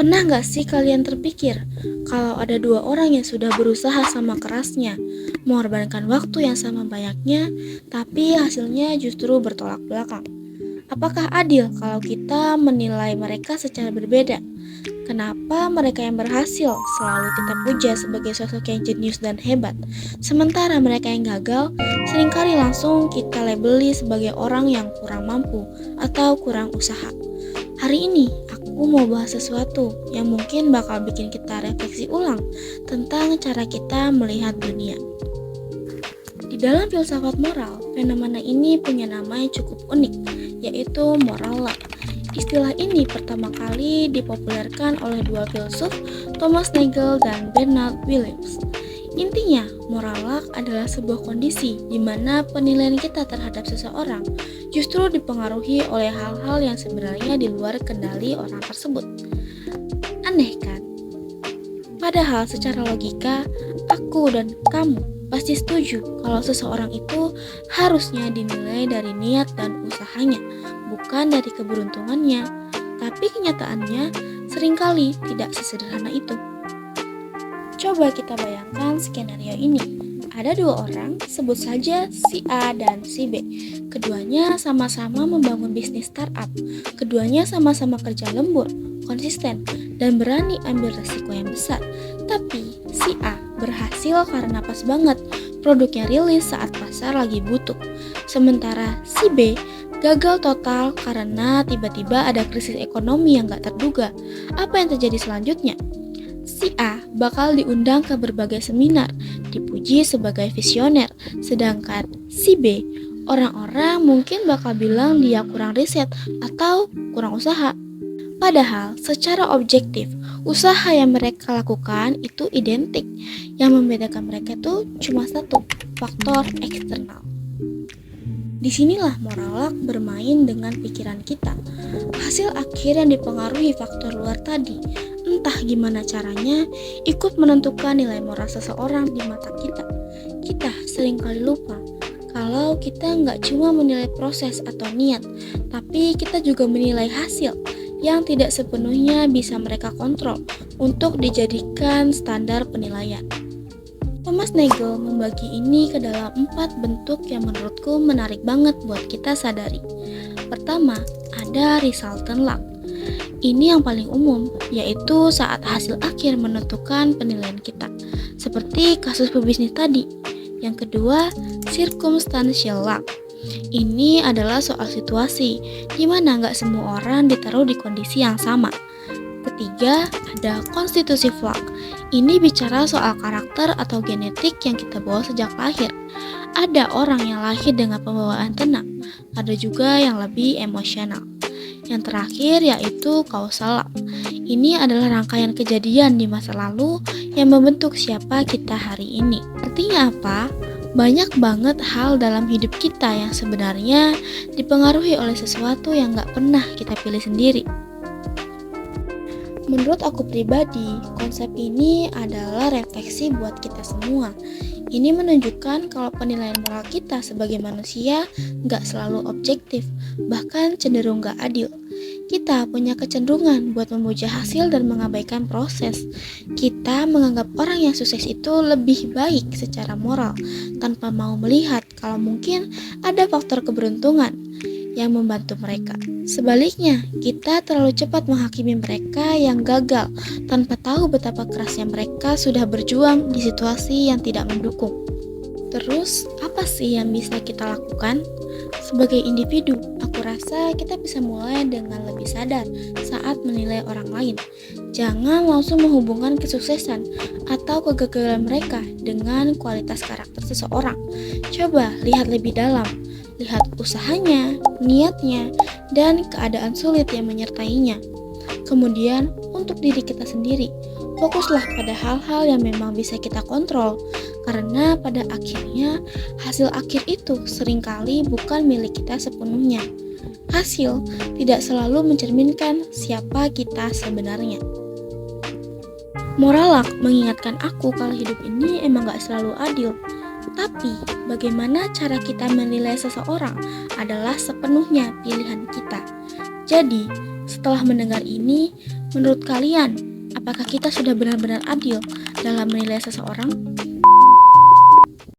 Pernah nggak sih kalian terpikir kalau ada dua orang yang sudah berusaha sama kerasnya, mengorbankan waktu yang sama banyaknya, tapi hasilnya justru bertolak belakang? Apakah adil kalau kita menilai mereka secara berbeda? Kenapa mereka yang berhasil selalu kita puja sebagai sosok yang jenius dan hebat, sementara mereka yang gagal seringkali langsung kita labeli sebagai orang yang kurang mampu atau kurang usaha? Hari ini aku mau bahas sesuatu yang mungkin bakal bikin kita refleksi ulang tentang cara kita melihat dunia. Di dalam filsafat moral, fenomena ini punya nama yang cukup unik, yaitu moral luck. Istilah ini pertama kali dipopulerkan oleh dua filsuf, Thomas Nagel dan Bernard Williams. Intinya, moral luck adalah sebuah kondisi di mana penilaian kita terhadap seseorang justru dipengaruhi oleh hal-hal yang sebenarnya di luar kendali orang tersebut. Aneh kan? Padahal secara logika, aku dan kamu pasti setuju kalau seseorang itu harusnya dinilai dari niat dan usahanya, bukan dari keberuntungannya. Tapi kenyataannya seringkali tidak sesederhana itu. Coba kita bayangkan skenario ini. Ada dua orang, sebut saja si A dan si B. Keduanya sama-sama membangun bisnis startup. Keduanya sama-sama kerja lembur, konsisten, dan berani ambil resiko yang besar. Tapi si A berhasil karena pas banget produknya rilis saat pasar lagi butuh. Sementara si B gagal total karena tiba-tiba ada krisis ekonomi yang gak terduga. Apa yang terjadi selanjutnya? Si A bakal diundang ke berbagai seminar, dipuji sebagai visioner, sedangkan si B, orang-orang mungkin bakal bilang dia kurang riset atau kurang usaha. Padahal secara objektif, usaha yang mereka lakukan itu identik. Yang membedakan mereka itu cuma satu, faktor eksternal. Disinilah moral luck bermain dengan pikiran kita. Hasil akhir yang dipengaruhi faktor luar tadi, entah gimana caranya, ikut menentukan nilai moral seseorang di mata kita. Kita seringkali lupa kalau kita nggak cuma menilai proses atau niat, tapi kita juga menilai hasil yang tidak sepenuhnya bisa mereka kontrol untuk dijadikan standar penilaian. Thomas Nagel membagi ini ke dalam 4 bentuk yang menurutku menarik banget buat kita sadari. Pertama, ada resultant luck. Ini yang paling umum, yaitu saat hasil akhir menentukan penilaian kita, seperti kasus pebisnis tadi. Yang kedua, circumstantial luck. Ini adalah soal situasi, di mana nggak semua orang ditaruh di kondisi yang sama. Ketiga, ada constitutive luck. Ini bicara soal karakter atau genetik yang kita bawa sejak lahir. Ada orang yang lahir dengan pembawaan tenang, ada juga yang lebih emosional. Yang terakhir yaitu causal luck. Ini adalah rangkaian kejadian di masa lalu yang membentuk siapa kita hari ini. Artinya apa? Banyak banget hal dalam hidup kita yang sebenarnya dipengaruhi oleh sesuatu yang gak pernah kita pilih sendiri. Menurut aku pribadi, konsep ini adalah refleksi buat kita semua. Ini menunjukkan kalau penilaian moral kita sebagai manusia gak selalu objektif, bahkan cenderung gak adil. Kita punya kecenderungan buat memuja hasil dan mengabaikan proses. Kita menganggap orang yang sukses itu lebih baik secara moral, tanpa mau melihat kalau mungkin ada faktor keberuntungan yang membantu mereka. Sebaliknya, kita terlalu cepat menghakimi mereka yang gagal tanpa tahu betapa kerasnya mereka sudah berjuang di situasi yang tidak mendukung. Terus, apa sih yang bisa kita lakukan? Sebagai individu, aku rasa kita bisa mulai dengan lebih sadar saat menilai orang lain. Jangan langsung menghubungkan kesuksesan atau kegagalan mereka dengan kualitas karakter seseorang. Coba lihat lebih dalam. Lihat usahanya, niatnya, dan keadaan sulit yang menyertainya. Kemudian, untuk diri kita sendiri, fokuslah pada hal-hal yang memang bisa kita kontrol, karena pada akhirnya, hasil akhir itu seringkali bukan milik kita sepenuhnya. Hasil tidak selalu mencerminkan siapa kita sebenarnya. Moral luck mengingatkan aku kalau hidup ini emang gak selalu adil. Tapi, bagaimana cara kita menilai seseorang adalah sepenuhnya pilihan kita. Jadi, setelah mendengar ini, Menurut kalian, apakah kita sudah benar-benar adil dalam menilai seseorang?